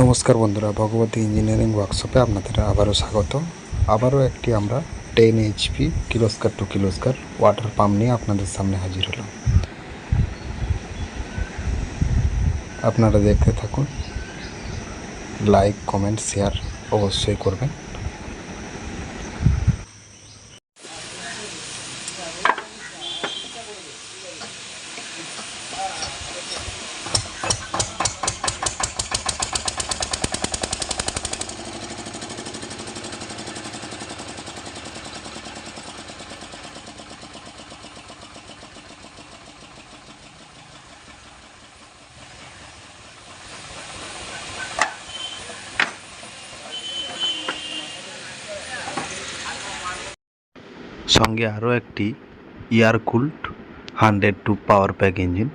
নমস্কার বন্ধুরা, ভগবতী ইঞ্জিনিয়ারিং ওয়ার্কশপে আপনাদের আবারও স্বাগত। আবারও একটি আমরা 10 HP Kirloskar to Kirloskar water pump নিয়ে আপনাদের সামনে হাজির হলাম। আপনারা দেখতে থাকুন, লাইক কমেন্ট শেয়ার অবশ্যই করবেন। সঙ্গে আরও একটি air cooled 102 power pack engine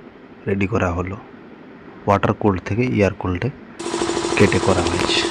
ready করা হলো। ওয়াটার কুল্ড থেকে এয়ার কুল্ডে কেটে করা হয়েছে।